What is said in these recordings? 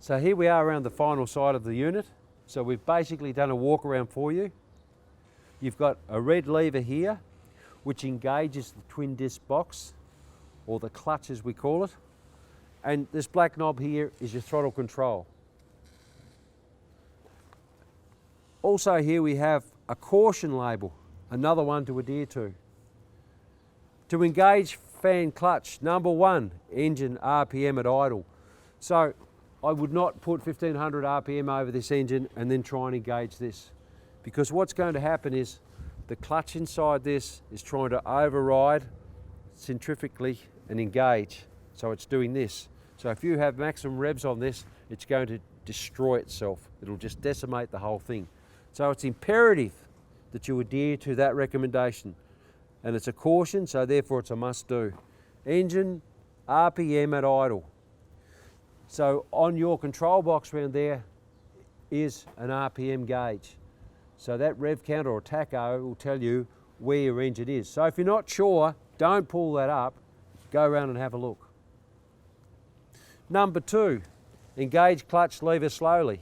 So here we are around the final side of the unit. So we've basically done a walk around for you. You've got a red lever here, which engages the twin disc box, or the clutch as we call it. And this black knob here is your throttle control. Also here we have a caution label, another one to adhere to. To engage fan clutch, number 1, engine RPM at idle. So I would not put 1500 RPM over this engine and then try and engage this, because what's going to happen is the clutch inside this is trying to override centrifugally and engage. So it's doing this. So if you have maximum revs on this, it's going to destroy itself. It'll just decimate the whole thing. So it's imperative that you adhere to that recommendation. And it's a caution, so therefore it's a must do. Engine RPM at idle. So on your control box around there is an RPM gauge. So that rev counter or tacho will tell you where your engine is. So if you're not sure, don't pull that up, go around and have a look. Number 2, engage clutch lever slowly.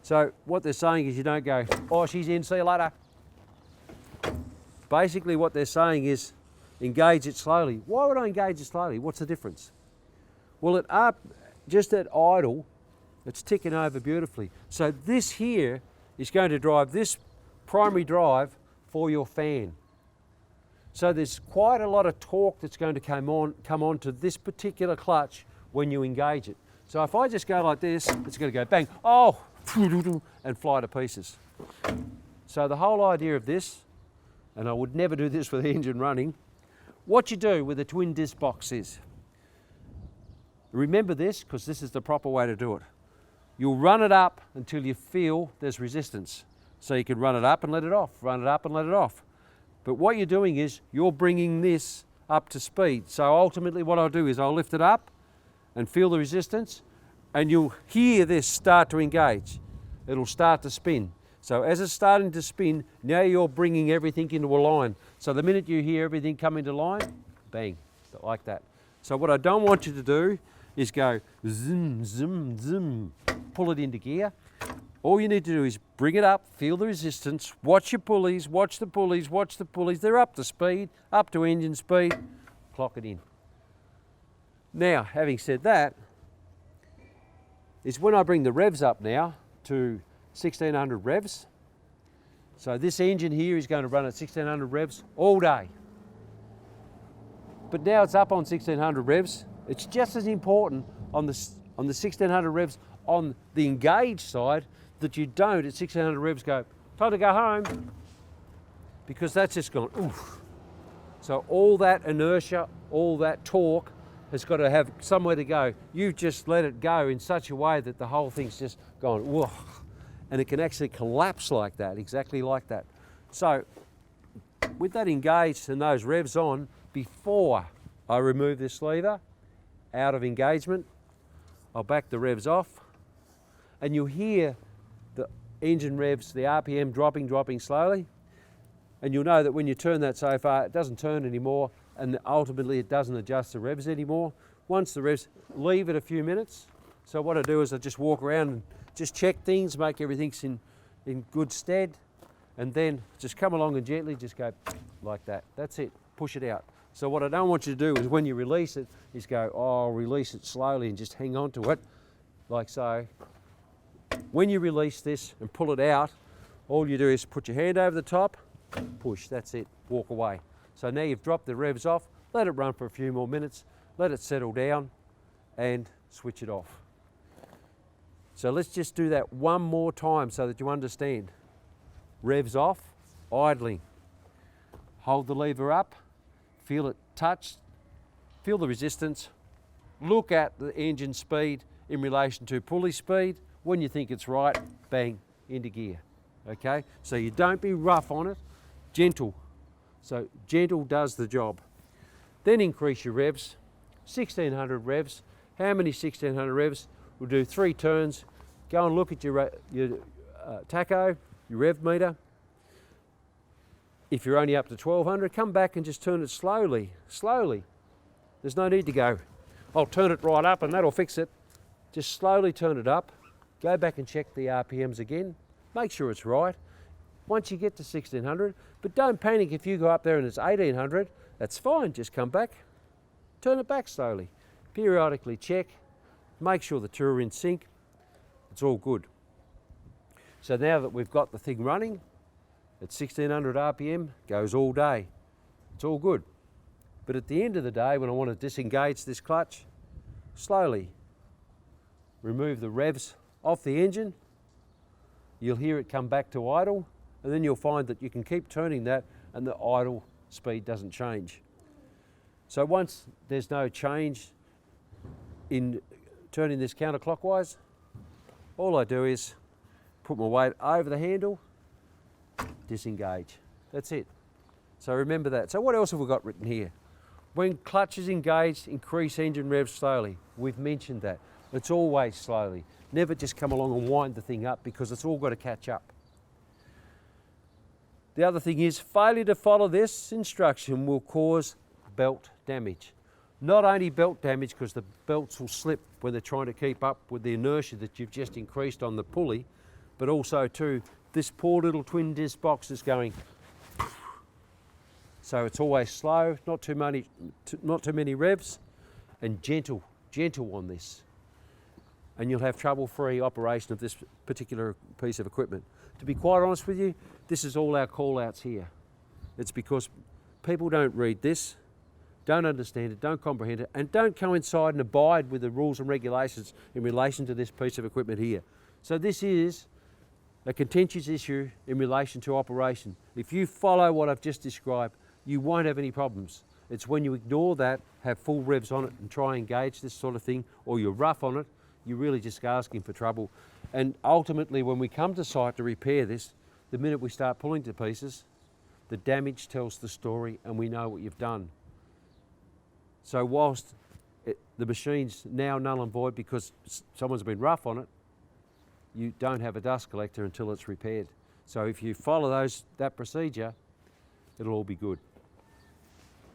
So what they're saying is you don't go, oh, she's in, see you later. Basically what they're saying is engage it slowly. Why would I engage it slowly? What's the difference? Well, just at idle, it's ticking over beautifully. So this here is going to drive this primary drive for your fan. So there's quite a lot of torque that's going to come on to this particular clutch when you engage it. So if I just go like this, it's going to go bang, oh, and fly to pieces. So the whole idea of this, and I would never do this with the engine running, what you do with a twin disc box is, remember this, because this is the proper way to do it. You'll run it up until you feel there's resistance. So you can run it up and let it off, run it up and let it off. But what you're doing is you're bringing this up to speed. So ultimately what I'll do is I'll lift it up and feel the resistance, and you'll hear this start to engage. It'll start to spin. So as it's starting to spin, now you're bringing everything into a line. So the minute you hear everything come into line, bang, like that. So what I don't want you to do is go zoom, zoom, zoom, pull it into gear. All you need to do is bring it up, feel the resistance, watch your pulleys, watch the pulleys, watch the pulleys. They're up to speed, up to engine speed, clock it in. Now, having said that, is when I bring the revs up now to 1600 revs. So this engine here is going to run at 1600 revs all day. But now it's up on 1600 revs. It's just as important on the 1600 revs on the engaged side that you don't at 1600 revs go, time to go home, because that's just gone, oof. So all that inertia, all that torque has got to have somewhere to go. You've just let it go in such a way that the whole thing's just gone, whoa. And it can actually collapse like that, exactly like that. So with that engaged and those revs on, before I remove this lever out of engagement, I'll back the revs off, and you'll hear the engine revs, the RPM dropping slowly, and you'll know that when you turn that so far, it doesn't turn anymore, and ultimately it doesn't adjust the revs anymore. Once the revs, leave it a few minutes. So what I do is I just walk around and just check things, make everything's in good stead, and then just come along and gently just go like that. That's it, push it out. So what I don't want you to do is when you release it, is go, oh, release it slowly and just hang on to it, like so. When you release this and pull it out, all you do is put your hand over the top, push, that's it, walk away. So now you've dropped the revs off, let it run for a few more minutes, let it settle down, and switch it off. So let's just do that one more time so that you understand. Revs off, idling. Hold the lever up, feel it touch, feel the resistance, look at the engine speed in relation to pulley speed. When you think it's right, bang, into gear, okay? So you don't be rough on it, gentle. So gentle does the job. Then increase your revs, 1600 revs. How many 1600 revs? We'll do 3 turns. Go and look at your tacho, your rev meter. If you're only up to 1200, come back and just turn it slowly, slowly. There's no need to go, I'll turn it right up and that'll fix it. Just slowly turn it up, go back and check the RPMs again, make sure it's right. Once you get to 1600, but don't panic if you go up there and it's 1800, that's fine, just come back, turn it back slowly. Periodically check, make sure the two are in sync, it's all good. So now that we've got the thing running, at 1600 RPM, goes all day. It's all good. But at the end of the day, when I want to disengage this clutch, slowly remove the revs off the engine, you'll hear it come back to idle, and then you'll find that you can keep turning that and the idle speed doesn't change. So once there's no change in turning this counterclockwise, all I do is put my weight over the handle, disengage. That's it. So remember that. So what else have we got written here? When clutch is engaged, increase engine revs slowly. We've mentioned that. It's always slowly. Never just come along and wind the thing up because it's all got to catch up. The other thing is failure to follow this instruction will cause belt damage. Not only belt damage because the belts will slip when they're trying to keep up with the inertia that you've just increased on the pulley, but also too, this poor little twin disc box is going. So it's always slow, not too many revs, and gentle on this. And you'll have trouble-free operation of this particular piece of equipment. To be quite honest with you, this is all our call-outs here. It's because people don't read this, don't understand it, don't comprehend it, and don't coincide and abide with the rules and regulations in relation to this piece of equipment here. So this is a contentious issue in relation to operation. If you follow what I've just described, you won't have any problems. It's when you ignore that, have full revs on it and try and engage this sort of thing, or you're rough on it, you're really just asking for trouble. And ultimately, when we come to site to repair this, the minute we start pulling to pieces, the damage tells the story and we know what you've done. So whilst the machine's now null and void because someone's been rough on it, you don't have a dust collector until it's repaired. So if you follow that procedure, it'll all be good.